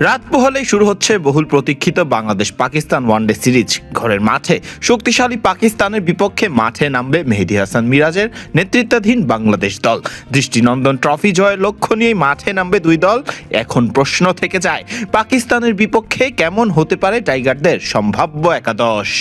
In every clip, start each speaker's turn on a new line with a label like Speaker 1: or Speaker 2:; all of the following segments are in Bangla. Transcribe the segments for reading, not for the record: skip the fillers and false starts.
Speaker 1: রাত পোহালেই শুরু হচ্ছে বহুল প্রতীক্ষিত বাংলাদেশ পাকিস্তান ওয়ানডে সিরিজ। ঘরের মাঠে শক্তিশালী পাকিস্তানের বিপক্ষে মাঠে নামবে মেহেদী হাসান মিরাজের নেতৃত্বাধীন বাংলাদেশ দল। দৃষ্টিনন্দন ট্রফি জয়ের লক্ষ্য নিয়েই মাঠে নামবে দুই দল। এখন প্রশ্ন থেকে যায়, পাকিস্তানের বিপক্ষে কেমন হতে পারে টাইগারদের সম্ভাব্য একাদশ।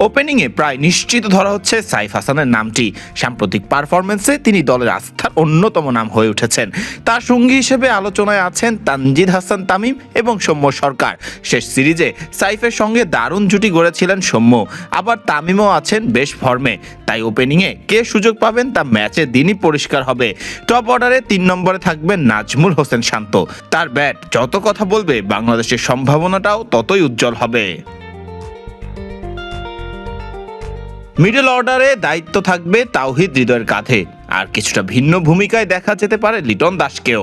Speaker 1: ওপেনিংয়ে প্রায় নিশ্চিত ধরা হচ্ছে সাইফ হাসানের নামটি। সাম্প্রতিক পারফরমেন্সে তিনি দলের আস্থার অন্যতম নাম হয়ে উঠেছেন। তার সঙ্গী হিসেবে আলোচনায় আছেন তানজিদ হাসান তামিম এবং সৌম্য সরকার। শেষ সিরিজে সাইফের সঙ্গে দারুণ জুটি গড়েছিলেন সৌম্য, আবার তামিমও আছেন বেশ ফর্মে। তাই ওপেনিংয়ে কে সুযোগ পাবেন তা ম্যাচের দিনই পরিষ্কার হবে। টপ অর্ডারে 3 নম্বরে থাকবেন নাজমুল হোসেন শান্ত। তার ব্যাট যত কথা বলবে, বাংলাদেশের সম্ভাবনাটাও ততই উজ্জ্বল হবে। মিডল অর্ডারে দায়িত্ব থাকবে তাওহিদ হৃদয়ের কাঁধে। আর কিছুটা ভিন্ন ভূমিকায় দেখা যেতে পারে লিটন দাসকেও,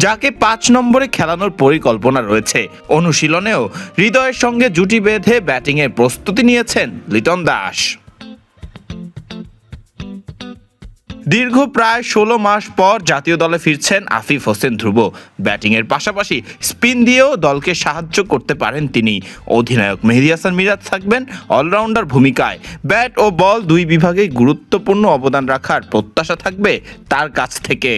Speaker 1: যাকে 5 নম্বরে খেলানোর পরিকল্পনা রয়েছে। অনুশীলনেও হৃদয়ের সঙ্গে জুটি বেঁধে ব্যাটিংয়ের প্রস্তুতি নিয়েছেন লিটন দাস। দীর্ঘ প্রায় 16 মাস পর জাতীয় দলে ফিরছেন আফিফ হোসেন ধ্রুব। ব্যাটিংয়ের পাশাপাশি স্পিন দিয়েও দলকে সাহায্য করতে পারেন তিনি। অধিনায়ক মেহেদী হাসান মিরাজ থাকবেন অলরাউন্ডার ভূমিকায়। ব্যাট ও বল দুই বিভাগেই গুরুত্বপূর্ণ অবদান রাখার প্রত্যাশা থাকবে তার কাছ থেকে।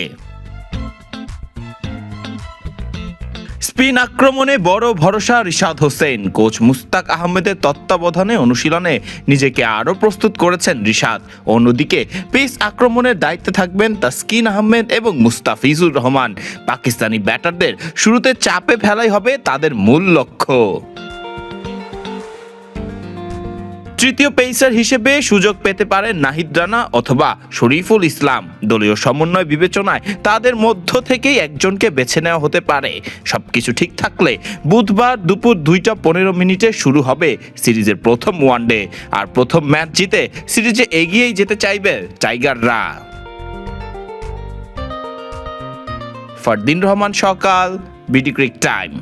Speaker 1: স্পিন আক্রমণে বড় ভরসা রিশাদ হোসেন। কোচ মুস্তাক আহমেদের তত্ত্বাবধানে অনুশীলনে নিজেকে আরও প্রস্তুত করেছেন রিশাদ। অন্যদিকে পেস আক্রমণের দায়িত্বে থাকবেন তাসকিন আহমেদ এবং মুস্তাফিজুর রহমান। পাকিস্তানি ব্যাটারদের শুরুতে চাপে ফেলাই হবে তাদের মূল লক্ষ্য। তৃতীয় পেসার হিসেবে সুযোগ পেতে পারেন নাহিদ রানা অথবা শরীফুল ইসলাম। দলীয় সমন্বয় বিবেচনায় তাদের মধ্য থেকেই একজনকে বেছে নেওয়া হতে পারে। সবকিছু ঠিক থাকলে বুধবার দুপুর 2:15 শুরু হবে সিরিজের প্রথম ওয়ানডে। আর প্রথম ম্যাচ জিতে সিরিজে এগিয়েই যেতে চাইবে টাইগাররা। ফারদিন রহমান সকাল, বিডি ক্রিক টাইম।